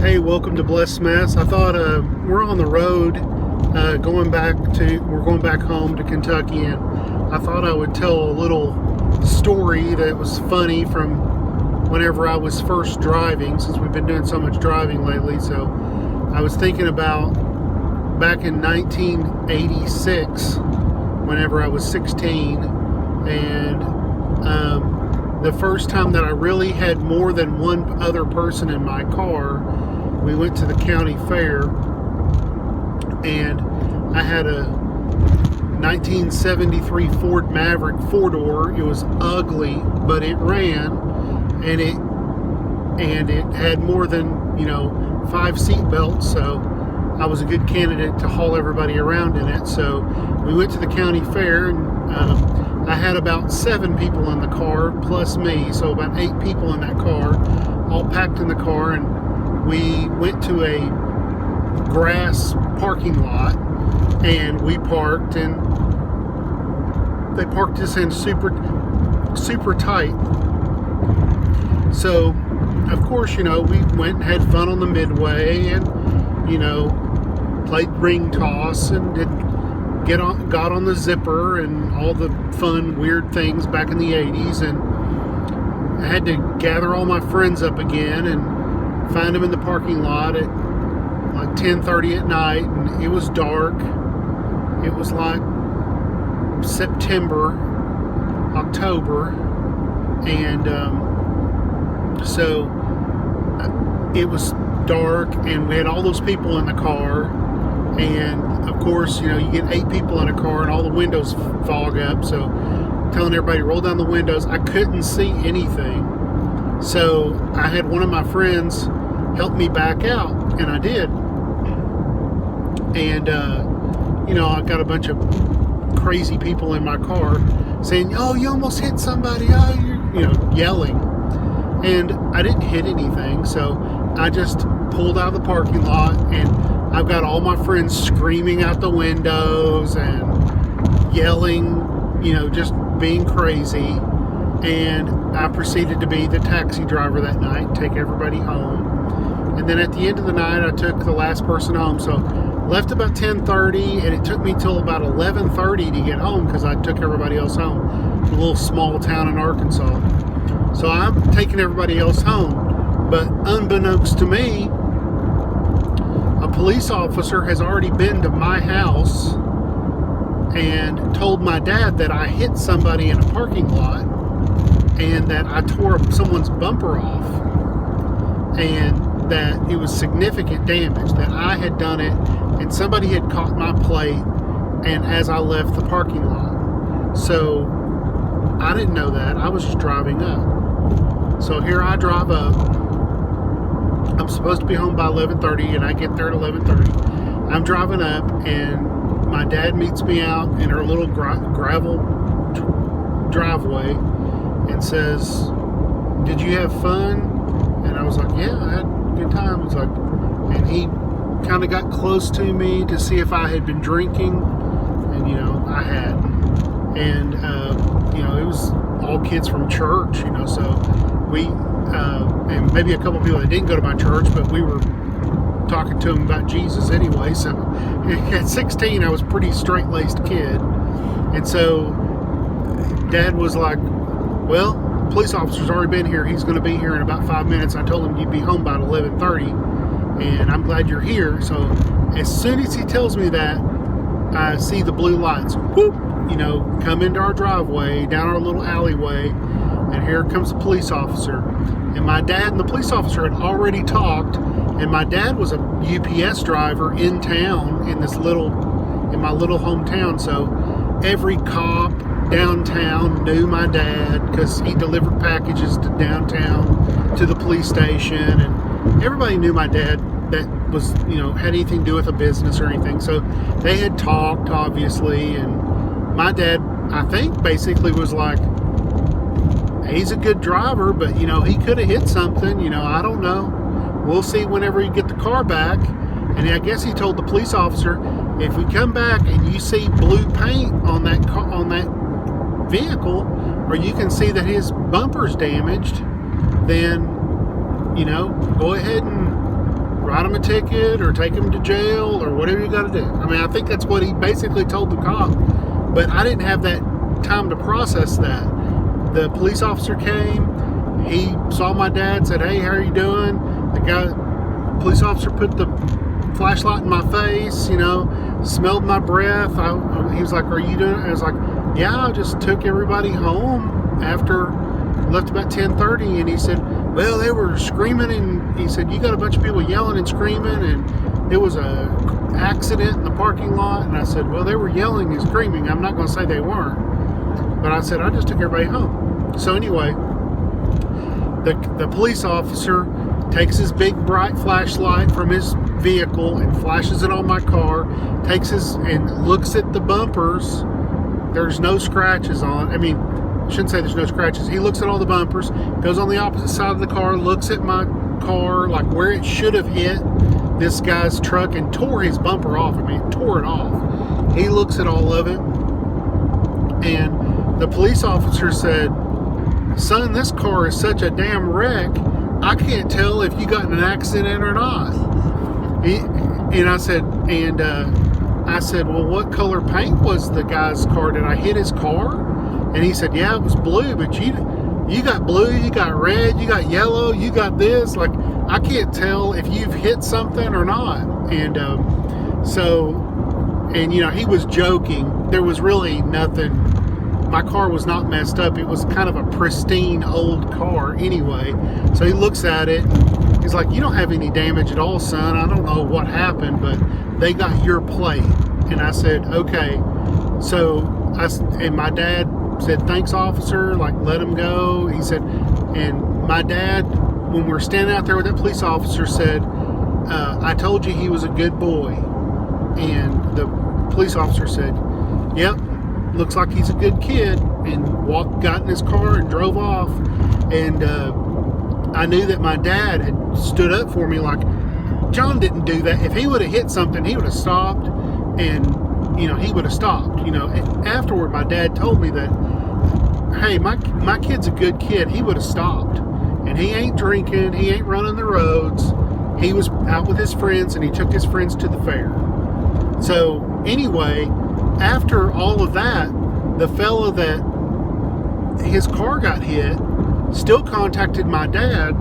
Hey, welcome to Blessed Mess. I thought we're on the road we're going back home to Kentucky, and I thought I would tell a little story that was funny from whenever I was first driving, since we've been doing so much driving lately. So I was thinking about back in 1986, whenever I was 16, and the first time that I really had more than one other person in my car. We went to the county fair, and I had a 1973 Ford Maverick 4-door. It was ugly, but it ran, and it had more than 5 seat belts, so I was a good candidate to haul everybody around in it. So we went to the county fair, and I had about 7 people in the car plus me, so about 8 people in that car, all packed in the car. And we went to a grass parking lot, and we parked, and they parked us in super tight. So of course, we went and had fun on the midway, and played ring toss, and got on the zipper and all the fun weird things back in the 80s. And I had to gather all my friends up again and find them in the parking lot at like 10:30 at night, and it was dark. It was like September, October, and so it was dark, and we had all those people in the car. And of course, you get 8 people in a car, and all the windows fog up. So telling everybody to roll down the windows, I couldn't see anything. So I had one of my friends help me back out, and I did. And I got a bunch of crazy people in my car saying, "Oh, you almost hit somebody!" Oh, you're yelling. And I didn't hit anything, so I just pulled out of the parking lot, and I've got all my friends screaming out the windows and yelling, just being crazy. And I proceeded to be the taxi driver that night, take everybody home. And then at the end of the night, I took the last person home. So left about 10:30, and it took me till about 11:30 to get home, because I took everybody else home. It's a little small town in Arkansas. So I'm taking everybody else home. But unbeknownst to me, a police officer has already been to my house and told my dad that I hit somebody in a parking lot, and that I tore someone's bumper off, and that it was significant damage, that I had done it, and somebody had caught my plate and as I left the parking lot. So I didn't know that. I was just driving up. So here I drive up. I'm supposed to be home by 11:30, and I get there at 11:30. I'm driving up, and my dad meets me out in our little gravel driveway and says, "Did you have fun?" And I was like, "Yeah, I had a good time." It's like, and he kind of got close to me to see if I had been drinking, and I had. And it was all kids from church, so we and maybe a couple people that didn't go to my church, but we were talking to them about Jesus anyway. So at 16, I was a pretty straight-laced kid. And so Dad was like, "Well, police officer's already been here. He's going to be here in about 5 minutes. I told him you'd be home by 11:30, and I'm glad you're here." So as soon as he tells me that, I see the blue lights, whoop, come into our driveway, down our little alleyway, and here comes the police officer. And my dad and the police officer had already talked, and my dad was a UPS driver in town in my little hometown. So every cop downtown knew my dad, because he delivered packages to downtown to the police station, and everybody knew my dad that was had anything to do with a business or anything. So they had talked, obviously, and my dad, I think, basically was like, "He's a good driver, but he could have hit something, I don't know. We'll see whenever you get the car back." And I guess he told the police officer, "If we come back and you see blue paint on that vehicle, or you can see that his bumper's damaged, then go ahead and write him a ticket or take him to jail or whatever you got to do. I mean, I think that's what he basically told the cop. But I didn't have that time to process that. The police officer came. He saw my dad, said, "Hey, how are you doing?" The police officer put the flashlight in my face, smelled my breath. He was like, "Are you doing it?" I was like, "Yeah, I just took everybody home after left about 10:30." And he said, "Well, they were screaming," and he said, "You got a bunch of people yelling and screaming, and it was a accident in the parking lot." And I said, "Well, they were yelling and screaming. I'm not going to say they weren't." But I said, "I just took everybody home." So anyway, the police officer takes his big bright flashlight from his vehicle and flashes it on my car, and looks at the bumpers. There's no scratches on. I mean, I shouldn't say there's no scratches. He looks at all the bumpers, goes on the opposite side of the car, looks at my car, like where it should have hit this guy's truck, and tore his bumper off. I mean, tore it off. He looks at all of it, and the police officer said, "Son, this car is such a damn wreck, I can't tell if you got in an accident or not." I said, "Well, what color paint was the guy's car? Did I hit his car?" And he said, "Yeah, it was blue, but you got blue, you got red, you got yellow, you got this. Like, I can't tell if you've hit something or not." And he was joking. There was really nothing. My car was not messed up. It was kind of a pristine old car anyway. So he looks at it. He's like, "You don't have any damage at all, son. I don't know what happened, but they got your plate." And I said, "Okay." And my dad said, "Thanks, officer," like, let him go. He said, and my dad, when we were standing out there with that police officer, said, "I told you he was a good boy." And the police officer said, "Yep, looks like he's a good kid," and got in his car and drove off. And I knew that my dad had stood up for me, like, John didn't do that. If he would have hit something, he would have stopped, and he would have stopped. And afterward, my dad told me that, "Hey, my kid's a good kid. He would have stopped, and he ain't drinking, he ain't running the roads. He was out with his friends, and he took his friends to the fair." So anyway, after all of that, the fella that his car got hit still contacted my dad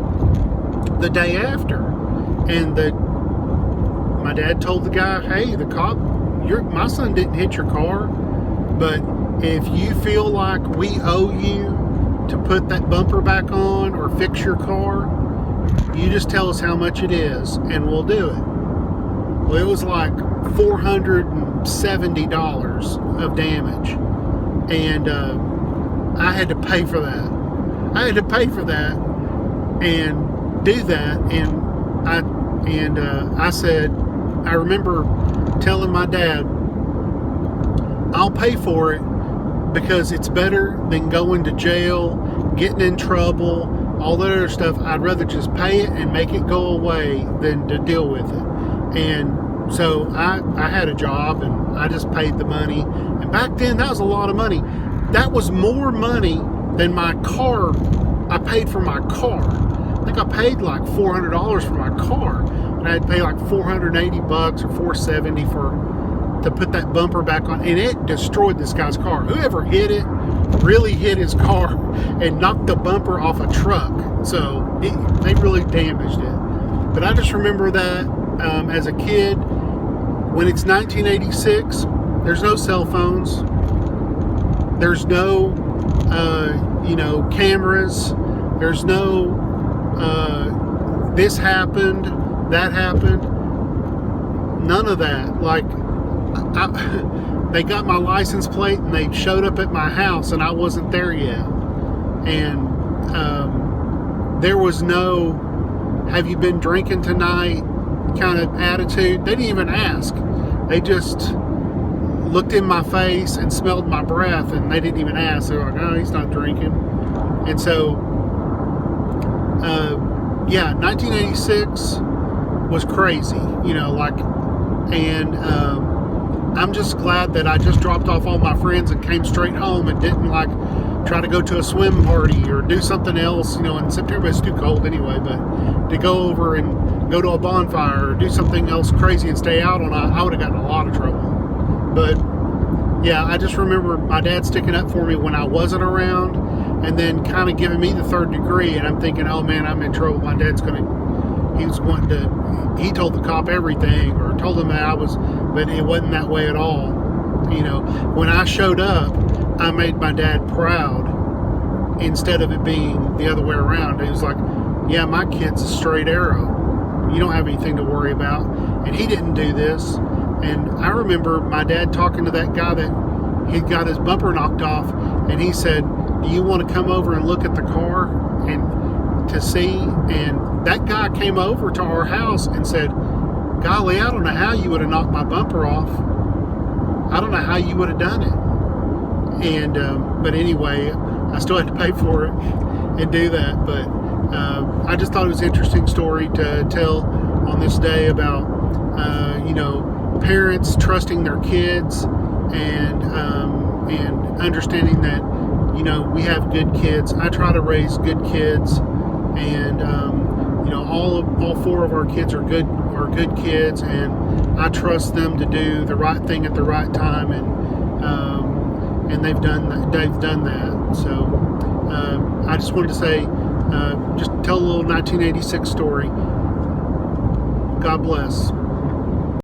the day after, and my dad told the guy, "Hey, the cop, my son didn't hit your car, but if you feel like we owe you to put that bumper back on or fix your car, you just tell us how much it is and we'll do it." Well, it was like $470 of damage, and I had to pay for that. I had to pay for that and do that, and I said, I remember telling my dad, "I'll pay for it because it's better than going to jail, getting in trouble, all that other stuff. I'd rather just pay it and make it go away than to deal with it." And so I had a job, and I just paid the money. And back then, that was a lot of money. That was more money than my car. I paid for my car. I think I paid like $400 for my car, and I had to pay like $480 or $470 to put that bumper back on, and it destroyed this guy's car. Whoever hit it really hit his car and knocked the bumper off a truck. So they really damaged it. But I just remember that as a kid, when it's 1986, there's no cell phones, there's no cameras, there's no this happened, that happened, none of that. Like, they got my license plate and they showed up at my house and I wasn't there yet, and there was no "have you been drinking tonight" kind of attitude. They didn't even ask. They just looked in my face and smelled my breath, and they didn't even ask. They were like, "Oh, he's not drinking." And so 1986 was crazy, and I'm just glad that I just dropped off all my friends and came straight home and didn't try to go to a swim party or do something else. In September it's too cold anyway, but to go over and go to a bonfire or do something else crazy and stay out I would have gotten a lot of trouble. But yeah, I just remember my dad sticking up for me when I wasn't around, and then kind of giving me the third degree, and I'm thinking, oh man, I'm in trouble. My dad's he told the cop everything, or told him that but it wasn't that way at all. When I showed up, I made my dad proud instead of it being the other way around. It was like, yeah, my kid's a straight arrow. You don't have anything to worry about. And he didn't do this. And I remember my dad talking to that guy that he got his bumper knocked off, and he said, do you want to come over and look at the car and to see? And that guy came over to our house and said, golly, I don't know how you would have knocked my bumper off. I don't know how you would have done it. And but anyway, I still had to pay for it and do that. But I just thought it was an interesting story to tell on this day about parents trusting their kids and understanding that we have good kids. I try to raise good kids, and all four of our kids are good kids, and I trust them to do the right thing at the right time, and they've done that. So I just wanted to say, just tell a little 1986 story. God bless.